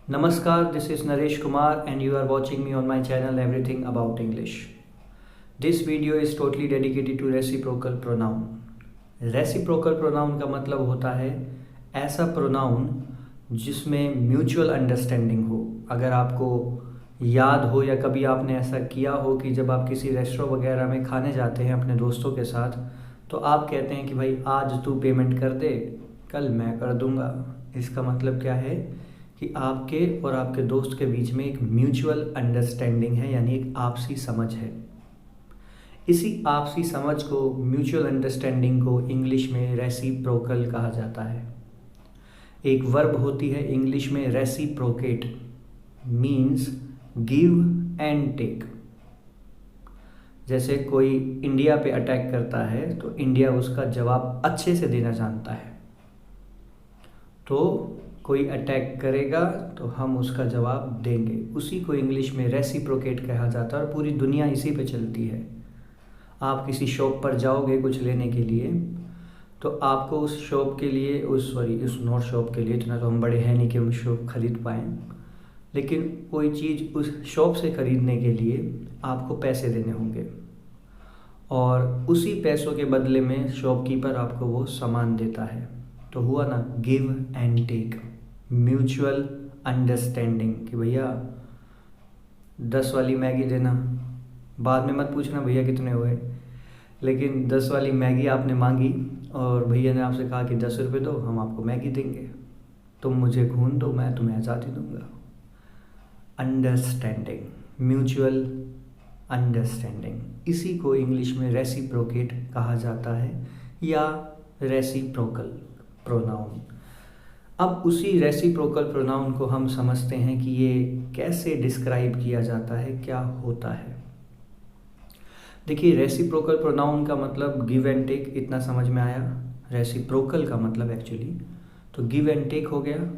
Namaskar, this is Naresh Kumar and you are watching me on my channel Everything About English. This video is totally dedicated to reciprocal pronoun. Reciprocal pronoun का मतलब होता है ऐसा pronoun जिसमें mutual understanding हो। अगर आपको याद हो या कभी आपने ऐसा किया हो कि जब आप किसी रेस्टोरेंट वगैरह में खाने जाते हैं अपने दोस्तों के साथ, तो आप कहते हैं कि भाई आज तू पेमेंट कर दे, कल मैं कर दूंगा। इसका मतलब क्या है कि आपके और आपके दोस्त के बीच में एक म्यूचुअल अंडरस्टैंडिंग है, यानी एक आपसी समझ है। इसी आपसी समझ को, म्यूचुअल अंडरस्टैंडिंग को इंग्लिश में रेसिप्रोकल कहा जाता है। एक वर्ब होती है इंग्लिश में reciprocate, means give and take. जैसे कोई इंडिया पे अटैक करता है तो इंडिया उसका जवाब अच्छे से देना जानता है, तो कोई अटैक करेगा तो हम उसका जवाब देंगे। उसी को इंग्लिश में रेसिप्रोकेट कहा जाता है और पूरी दुनिया इसी पे चलती है। आप किसी शॉप पर जाओगे कुछ लेने के लिए, तो आपको उस शॉप के लिए उस नॉट शॉप के लिए, इतना तो हम बड़े हैं नहीं कि हम शॉप खरीद पाएँ, लेकिन कोई चीज़ उस शॉप से ख़रीदने के लिए आपको पैसे देने होंगे और उसी पैसों के बदले में शॉपकीपर आपको वो सामान देता है। तो हुआ ना give and take, mutual understanding कि भैया 10 वाली मैगी देना, बाद में मत पूछना भैया कितने हुए, लेकिन 10 वाली मैगी आपने मांगी और भैया ने आपसे कहा कि 10 रुपये दो, हम आपको मैगी देंगे, तुम मुझे खून दो, मैं तुम्हें आज़ादी दूंगा। अंडरस्टैंडिंग, म्यूचुअल अंडरस्टैंडिंग, इसी को इंग्लिश में रेसिप्रोकेट कहा जाता है या रेसिप्रोकल प्रोनाउन। अब उसी रेसिप्रोकल प्रोनाउन को हम समझते हैं कि ये कैसे डिस्क्राइब किया जाता है, क्या होता है। देखिए, रेसिप्रोकल प्रोनाउन का मतलब गिव एंड टेक, इतना समझ में आया। रेसिप्रोकल का मतलब एक्चुअली तो गिव एंड टेक हो गया,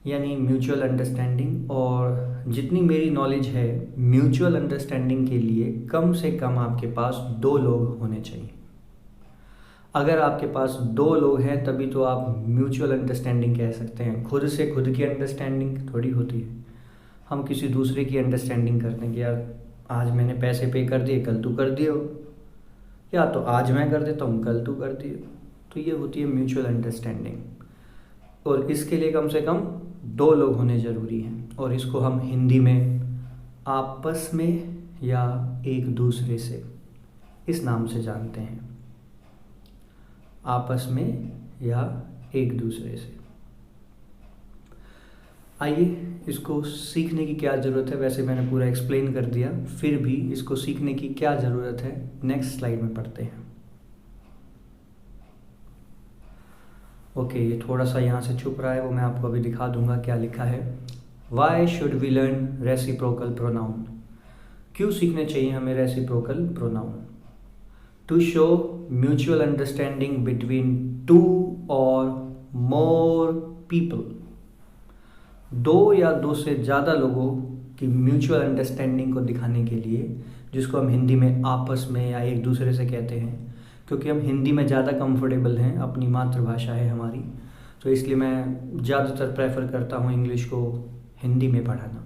यानी म्यूचुअल अंडरस्टैंडिंग। और जितनी मेरी नॉलेज है, म्यूचुअल अंडरस्टैंडिंग के लिए कम से कम आपके पास 2 लोग होने चाहिए। अगर आपके पास 2 लोग हैं तभी तो आप म्यूचुअल अंडरस्टैंडिंग कह सकते हैं। खुद से खुद की अंडरस्टैंडिंग थोड़ी होती है। हम किसी दूसरे की अंडरस्टैंडिंग करते हैं कि यार आज मैंने पैसे पे कर दिए, कल तू कर दियो, या तो आज मैं कर देता हूँ, कल तू कर दियो। तो ये होती है म्यूचुअल अंडरस्टैंडिंग। और इसके लिए कम से कम 2 लोग होने ज़रूरी हैं, और इसको हम हिंदी में आपस में या एक दूसरे से इस नाम से जानते हैं, आपस में या एक दूसरे से। आइए, इसको सीखने की क्या ज़रूरत है, वैसे मैंने पूरा एक्सप्लेन कर दिया, फिर भी इसको सीखने की क्या ज़रूरत है नेक्स्ट स्लाइड में पढ़ते हैं। ओके, ये थोड़ा सा यहाँ से छुप रहा है, वो मैं आपको अभी दिखा दूंगा क्या लिखा है। Why should we learn reciprocal pronoun, क्यों सीखने चाहिए हमें reciprocal pronoun. To show mutual understanding between 2 और मोर पीपल, 2 या 2 से ज़्यादा लोगों की म्यूचुअल अंडरस्टैंडिंग को दिखाने के लिए, जिसको हम हिंदी में आपस में या एक दूसरे से कहते हैं, क्योंकि हम हिंदी में ज़्यादा कंफर्टेबल हैं, अपनी मातृभाषा है हमारी, तो इसलिए मैं ज़्यादातर प्रेफर करता हूँ इंग्लिश को हिंदी में पढ़ाना।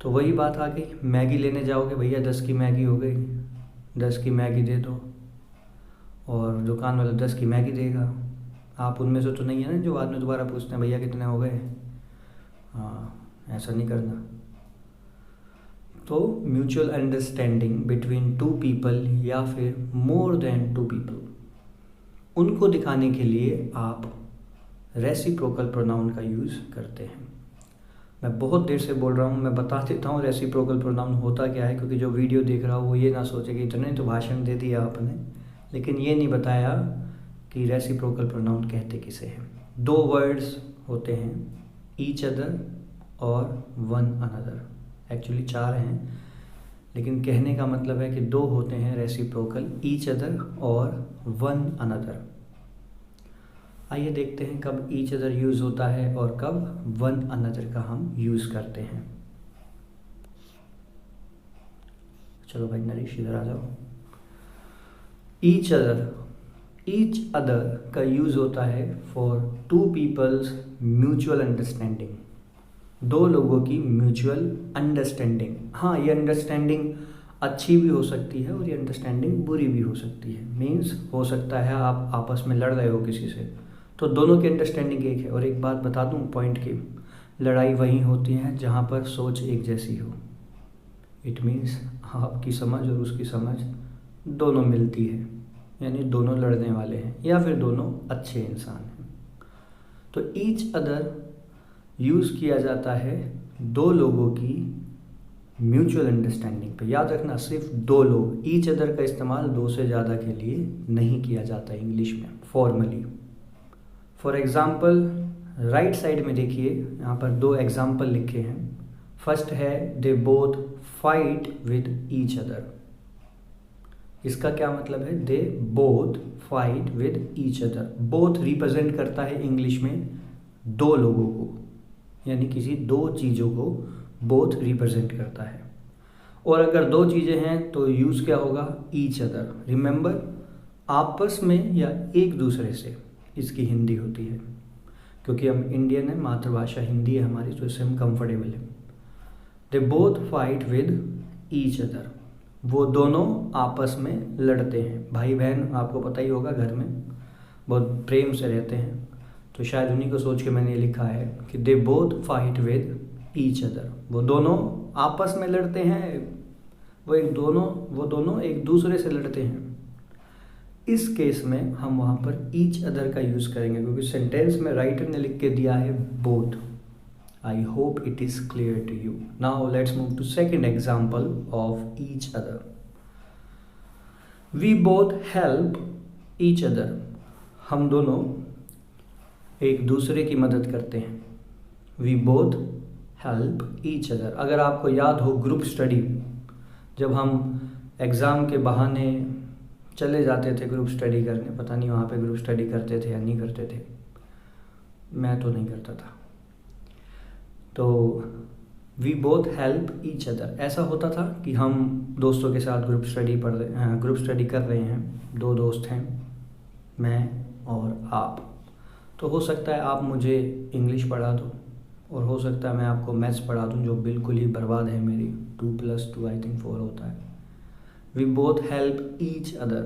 तो वही बात आ गई, मैगी लेने जाओगे, भैया 10 की मैगी हो गई, 10 की मैगी दे दो, और दुकान वाला 10 की मैगी देगा। आप उनमें से तो नहीं है ना जो बाद में दोबारा पूछते हैं भैया कितने हो गए। हाँ, ऐसा नहीं करना। तो म्यूचुअल अंडरस्टैंडिंग बिटवीन 2 पीपल या फिर मोर देन 2 पीपल, उनको दिखाने के लिए आप रेसिप्रोकल प्रोनाउन का यूज़ करते हैं। मैं बहुत देर से बोल रहा हूँ, मैं बता देता हूँ रेसिप्रोकल प्रोनाउन होता क्या है, क्योंकि जो वीडियो देख रहा हो वो ये ना सोचे कि इतने तो भाषण दे दिया आपने, लेकिन ये नहीं बताया कि रेसिप्रोकल प्रोनाउन कहते किसे हैं। 2 वर्ड्स होते हैं, ईच अदर और वन अनदर। एक्चुअली 4 हैं, लेकिन कहने का मतलब है कि 2 होते हैं रेसिप्रोकल, ईच अदर और वन अनदर। आइए देखते हैं कब ईच अदर यूज़ होता है और कब वन अनदर का हम यूज़ करते हैं। चलो भाई नरेश इधर आ जाओ। ईच अदर का यूज़ होता है फॉर 2 पीपल्स म्यूचुअल अंडरस्टैंडिंग। दो लोगों की म्यूचुअल अंडरस्टैंडिंग। हाँ, ये अंडरस्टैंडिंग अच्छी भी हो सकती है और ये अंडरस्टैंडिंग बुरी भी हो सकती है। मीन्स हो सकता है आप आपस में लड़ रहे हो किसी से, तो दोनों की अंडरस्टैंडिंग एक है। और एक बात बता दूं पॉइंट की, लड़ाई वहीं होती है जहाँ पर सोच एक जैसी हो। इट मीन्स आपकी समझ और उसकी समझ दोनों मिलती है, यानी दोनों लड़ने वाले हैं या फिर दोनों अच्छे इंसान हैं। तो ईच अदर यूज़ किया जाता है दो लोगों की म्यूचुअल अंडरस्टैंडिंग पे। याद रखना, सिर्फ दो लोग। ईच अदर का इस्तेमाल दो से ज़्यादा के लिए नहीं किया जाता इंग्लिश में formally. For example right side में देखिए, यहाँ पर दो एग्जाम्पल लिखे हैं। फर्स्ट है they both fight with each other. इसका क्या मतलब है? They both fight with each other. Both represent करता है इंग्लिश में दो लोगों को, यानी किसी दो चीज़ों को बोथ रिप्रेजेंट करता है। और अगर दो चीज़ें हैं तो यूज़ क्या होगा? Each other. रिमेंबर, आपस में या एक दूसरे से, इसकी हिंदी होती है। क्योंकि हम इंडियन है, मातृभाषा हिंदी है हमारी, तो इससे हम कंफर्टेबल हैं। They both fight with each other. वो दोनों आपस में लड़ते हैं। भाई बहन आपको पता ही होगा, घर में बहुत प्रेम से रहते हैं, तो शायद उन्हीं को सोच के मैंने ये लिखा है कि they both fight with each other. वो दोनों आपस में लड़ते हैं, वो दोनों एक दूसरे से लड़ते हैं। इस केस में हम वहाँ पर ईच अदर का यूज़ करेंगे, क्योंकि सेंटेंस में राइटर ने लिख के दिया है both. I hope it is clear to you. Now let's move to second example of each other. We both help each other. हम दोनों एक दूसरे की मदद करते हैं। We both help each other. अगर आपको याद हो ग्रुप स्टडी, जब हम एग्ज़ाम के बहाने चले जाते थे ग्रुप स्टडी करने, पता नहीं वहाँ पे ग्रुप स्टडी करते थे या नहीं करते थे, मैं तो नहीं करता था। तो we both help each other, ऐसा होता था कि हम दोस्तों के साथ ग्रुप स्टडी कर रहे हैं। दो दोस्त हैं, मैं और आप। तो हो सकता है आप मुझे इंग्लिश पढ़ा दो, और हो सकता है मैं आपको मैथ्स पढ़ा दूं, जो बिल्कुल ही बर्बाद है मेरी। 2 + 2 आई थिंक 4 होता है। We both help each other.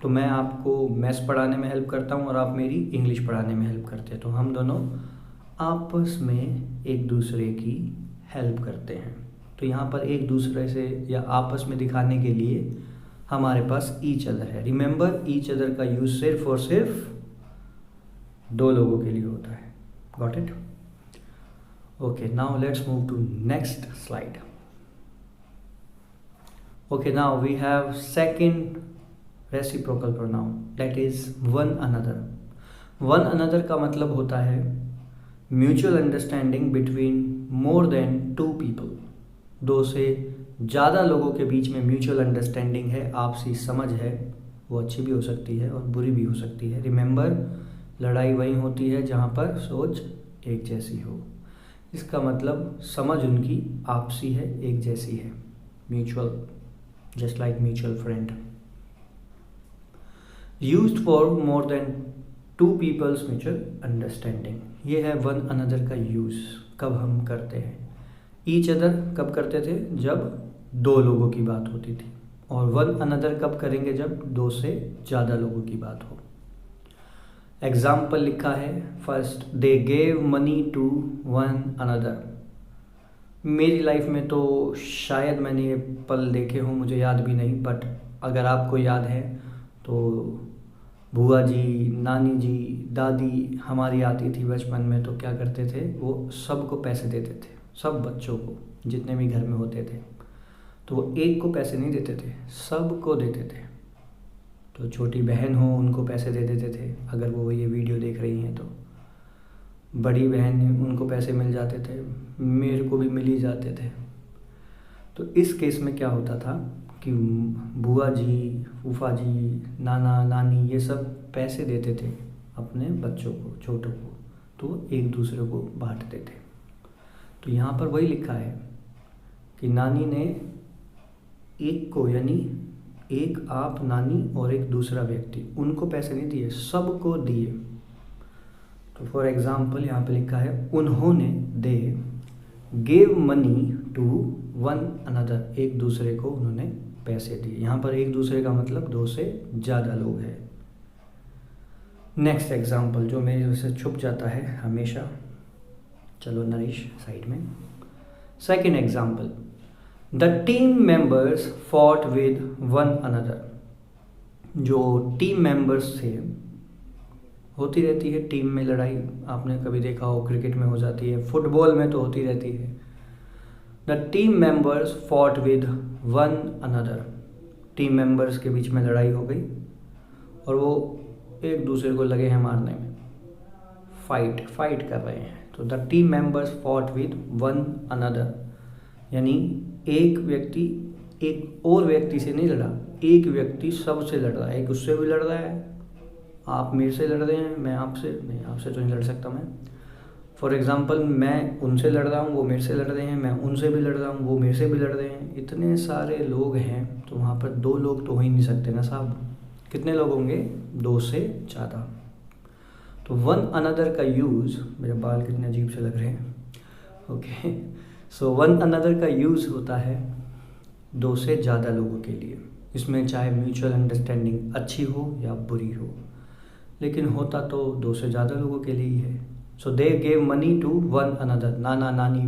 तो मैं आपको मैथ्स पढ़ाने में हेल्प करता हूँ और आप मेरी इंग्लिश पढ़ाने में हेल्प करते हैं। तो हम दोनों आपस में एक दूसरे की हेल्प करते हैं। तो यहाँ पर एक दूसरे से या आपस में दिखाने के लिए हमारे पास ईच अदर है। रिमेंबर, ईच अदर का यूज़ सिर्फ और सिर्फ दो लोगों के लिए होता है। Got it? Okay, now let's move to next slide. Okay, now we have second reciprocal pronoun, that is one another. One another का मतलब होता है mutual understanding between more than two people. दो से ज़्यादा लोगों के बीच में म्यूचुअल अंडरस्टैंडिंग है, आपसी समझ है। वो अच्छी भी हो सकती है और बुरी भी हो सकती है। रिमेंबर, लड़ाई वहीं होती है जहाँ पर सोच एक जैसी हो। इसका मतलब समझ उनकी आपसी है, एक जैसी है, mutual, just like mutual friend. Used for more than two peoples mutual understanding. ये है वन अनदर का यूज़। कब हम करते हैं? ईच अदर कब करते थे? जब दो लोगों की बात होती थी। और वन अनदर कब करेंगे? जब दो से ज़्यादा लोगों की बात हो। एग्जाम्पल लिखा है first, they gave money to one another. मेरी लाइफ में तो शायद मैंने ये पल देखे हों, मुझे याद भी नहीं, बट अगर आपको याद है तो बुआ जी, नानी जी, दादी हमारी आती थी बचपन में, तो क्या करते थे, वो सबको पैसे देते थे, सब बच्चों को जितने भी घर में होते थे। तो वो एक को पैसे नहीं देते थे, सबको देते थे। तो छोटी बहन हो उनको पैसे दे देते थे, अगर वो ये वीडियो देख रही हैं तो। बड़ी बहन उनको पैसे मिल जाते थे, मेरे को भी मिल ही जाते थे। तो इस केस में क्या होता था कि बुआ जी, फूफा जी, नाना नानी ये सब पैसे देते थे अपने बच्चों को, छोटों को, तो एक दूसरे को बांटते थे। तो यहाँ पर वही लिखा है कि नानी ने एक को, यानी एक आप, नानी और एक दूसरा व्यक्ति, उनको पैसे नहीं दिए, सबको दिए। तो फॉर एग्जाम्पल यहाँ पे लिखा है उन्होंने, they gave money to one another, एक दूसरे को उन्होंने पैसे दिए। यहाँ पर एक दूसरे का मतलब दो से ज़्यादा लोग हैं। नेक्स्ट एग्जाम्पल जो मेरी वजह से छुप जाता है हमेशा, चलो नरेश साइड में। Second example, the team members fought with one another. जो टीम मेंबर्स थे, होती रहती है टीम में लड़ाई, आपने कभी देखा हो, क्रिकेट में हो जाती है, फुटबॉल में तो होती रहती है। The team members fought with one another, team members के बीच में लड़ाई हो गई और वो एक दूसरे को लगे हैं मारने में, फाइट कर रहे हैं। तो the team members fought with one another, यानी एक व्यक्ति एक और व्यक्ति से नहीं लड़ा, एक व्यक्ति सबसे लड़ रहा है। एक उससे भी लड़ रहा है, आप मेरे से लड़ रहे हैं, मैं आपसे नहीं, आपसे तो नहीं लड़ सकता मैं। फॉर एग्ज़ाम्पल, मैं उनसे लड़ रहा हूँ, वो मेरे से लड़ रहे हैं, मैं उनसे भी लड़ रहा हूँ, वो मेरे से भी लड़ रहे हैं। इतने सारे लोग हैं तो वहाँ पर दो लोग तो हो ही नहीं सकते ना साहब। कितने लोग होंगे? दो से ज़्यादा। तो वन अनदर का यूज़, मेरे बाल कितने अजीब से लग रहे हैं, ओके। सो वन अनदर का यूज़ होता है दो से ज़्यादा लोगों के लिए। इसमें चाहे म्यूचुअल अंडरस्टैंडिंग अच्छी हो या बुरी हो, लेकिन होता तो दो से ज़्यादा लोगों के लिए ही है। So they gave money to one another, नाना नानी,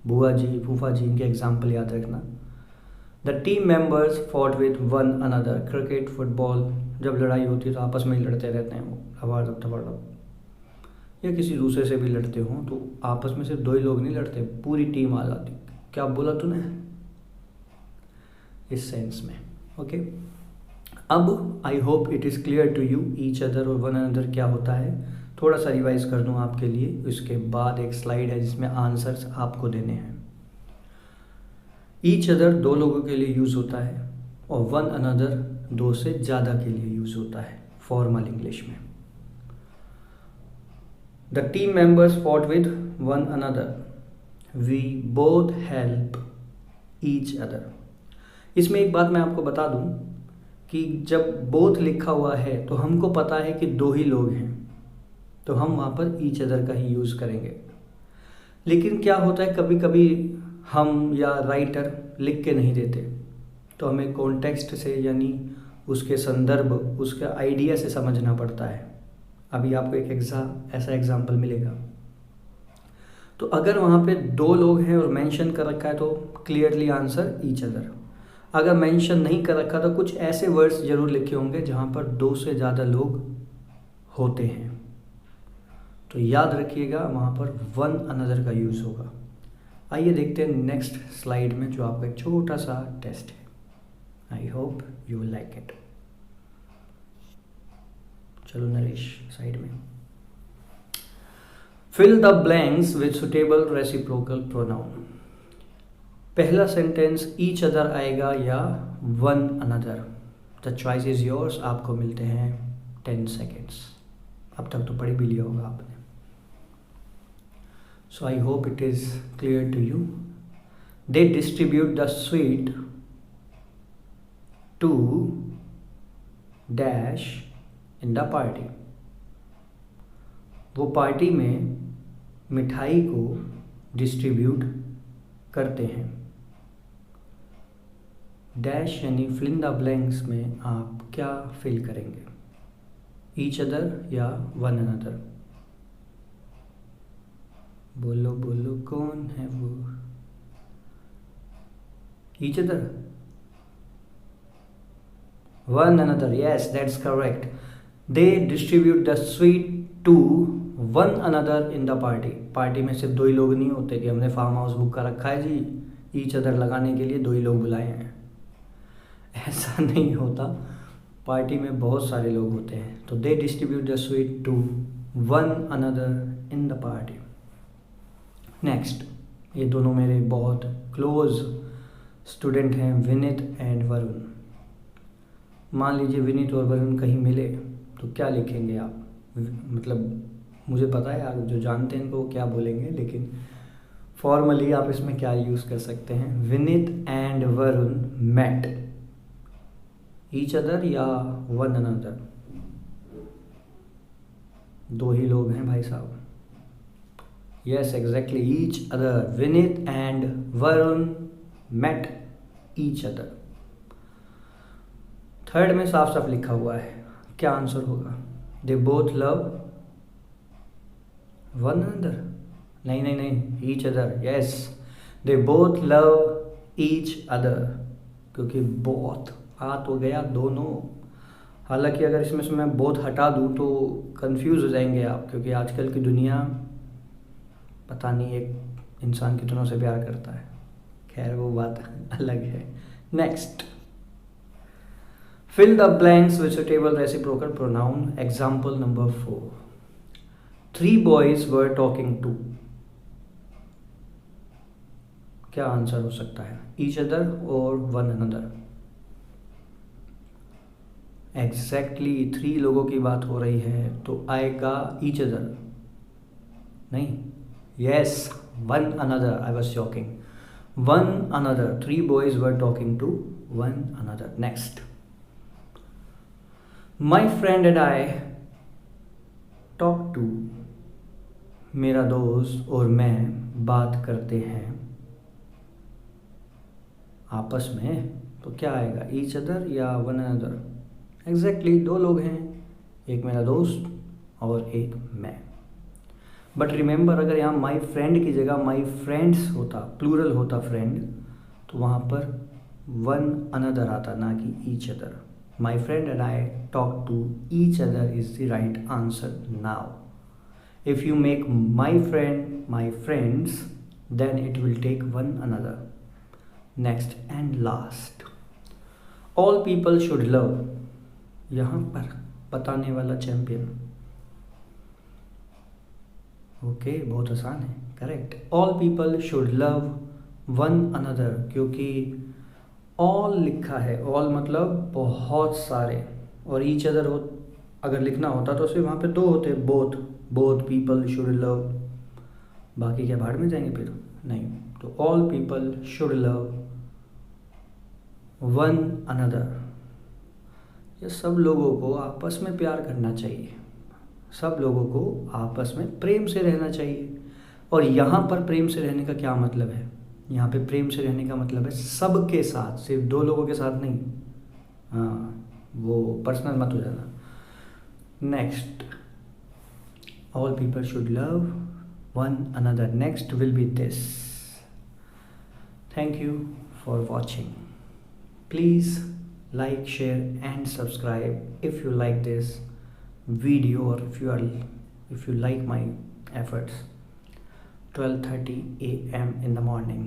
बुआ जी, फूफा जी, इनके एग्जाम्पल याद रखना। The team members fought with one another, cricket, football, जब लड़ाई होती है तो आपस में ही लड़ते रहते हैं वो, धबाड़ब, या किसी दूसरे से भी लड़ते हो तो आपस में सिर्फ दो ही लोग नहीं लड़ते, पूरी टीम आ जाती। क्या बोला तूने? इस सेंस में, ओके। अब I hope it is clear to you each other और वन अनदर क्या होता है। थोड़ा सा रिवाइज कर दूँ आपके लिए, उसके बाद एक स्लाइड है जिसमें आंसर्स आपको देने हैं। ईच अदर दो लोगों के लिए यूज़ होता है और वन अनदर दो से ज़्यादा के लिए यूज़ होता है फॉर्मल इंग्लिश में। The team members fought with one another, we both help each other. इसमें एक बात मैं आपको बता दूं कि जब बोथ लिखा हुआ है तो हमको पता है कि दो ही लोग हैं, तो हम वहाँ पर ईच अदर का ही यूज़ करेंगे। लेकिन क्या होता है, कभी कभी हम या राइटर लिख के नहीं देते, तो हमें कॉन्टेक्स्ट से, यानी उसके संदर्भ, उसके आइडिया से समझना पड़ता है। अभी आपको एक ऐसा एग्जाम्पल मिलेगा। तो अगर वहाँ पे दो लोग हैं और मेंशन कर रखा है तो क्लियरली आंसर ईच अदर। अगर मेंशन नहीं कर रखा तो कुछ ऐसे वर्ड्स जरूर लिखे होंगे जहाँ पर दो से ज़्यादा लोग होते हैं, तो याद रखिएगा वहाँ पर वन अनदर का यूज़ होगा। आइए देखते हैं नेक्स्ट स्लाइड में, जो आपका एक छोटा सा टेस्ट है। I hope you will like it. चलो नरेश साइड में। Fill the blanks with suitable reciprocal pronoun. पहला सेंटेंस ईच अदर आएगा या one another, the choice is yours. आपको मिलते हैं 10 सेकेंड्स। अब तक तो पढ़ भी लिया होगा आपने। So I hope it is clear to you. They distribute the sweet to dash in the party. वो पार्टी में मिठाई को डिस्ट्रीब्यूट करते हैं। डैश यानी फिल इन द ब्लैंक्स में आप क्या फिल करेंगे, ईच अदर या वन अनदर? बोलो बोलो कौन है वो? Each other, one another, yes that's correct. They distribute the sweet to one another in the party. Party में सिर्फ दो ही लोग नहीं होते कि हमने फार्म हाउस बुक कर रखा है जी, ईच अदर लगाने के लिए दो ही लोग बुलाए हैं, ऐसा नहीं होता। पार्टी में बहुत सारे लोग होते हैं। तो they distribute the sweet to one another in the party. Next, ये दोनों मेरे बहुत क्लोज स्टूडेंट हैं, विनीत एंड वरुण। मान लीजिए विनीत और वरुण कहीं मिले तो क्या लिखेंगे आप? मतलब मुझे पता है आप जो जानते हैं इनको क्या बोलेंगे, लेकिन फॉर्मली आप इसमें क्या यूज़ कर सकते हैं? Vineet and Varun met each other या वन अनदर? दो ही लोग हैं भाई साहब, Yes, exactly. Each other. Vinit and Varun met each other. Third में साफ साफ लिखा हुआ है, क्या आंसर होगा? They both love one another. नहीं नहीं नहीं, each other. Yes, they both love each other, क्योंकि बोथ आ तो गया दोनों. हालांकि अगर इसमें से मैं बोथ हटा दूं तो कंफ्यूज हो जाएंगे आप, क्योंकि आजकल की दुनिया पता नहीं एक इंसान कितनों से प्यार करता है. खैर वो बात अलग है. Next, fill the blanks with suitable reciprocal pronoun. Example number 4. 3 boys were talking to. क्या आंसर हो सकता है? Each other or one another? Exactly, 3 लोगों की बात हो रही है तो आएगा each other. नहीं, yes, one another. I was joking. One another. 3 boys were talking to one another. Next. My friend and I talk to. मेरा दोस्त और मैं बात करते हैं आपस में, तो क्या आएगा? ईच अदर या वन अनदर? एग्जैक्टली, 2 लोग हैं, एक मेरा दोस्त और एक मैं. बट रिमेंबर, अगर यहाँ माई फ्रेंड की जगह माई फ्रेंड्स होता, प्लूरल होता फ्रेंड, तो वहाँ पर वन अनदर आता, ना कि each other. My friend and I talk to each other is the right answer now. If you make my friend my friends, then it will take one another. Next and last. All people should love. यहाँ पर बताने वाला champion. Okay, बहुत आसान है. Correct. All people should love one another, क्योंकि all लिखा है. ऑल मतलब बहुत सारे, और ईच अदर हो अगर लिखना होता तो सिर्फ वहाँ पे 2 होते, both. Both people should love, बाकी क्या भाड़ में जाएंगे फिर? नहीं. तो all people should love one another. ये सब लोगों को आपस में प्यार करना चाहिए, सब लोगों को आपस में प्रेम से रहना चाहिए. और यहाँ पर प्रेम से रहने का क्या मतलब है? यहाँ पे प्रेम से रहने का मतलब है सबके साथ, सिर्फ 2 लोगों के साथ नहीं. हाँ, वो पर्सनल मत हो जाना. Next, all people should love one another. Next will be this. Thank you for watching. Please like, share and subscribe if you like this video, or if you like my efforts. 12:30 AM in the morning.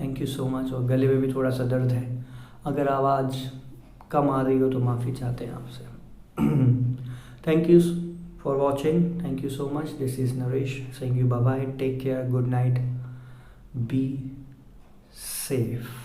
Thank you so much. और गले में भी थोड़ा सा दर्द है, अगर आवाज़ कम आ रही हो तो माफ़ी चाहते हैं आपसे. Thank you for watching. Thank you so much. This is Naresh saying you bye bye. Take care. Good night. Be safe.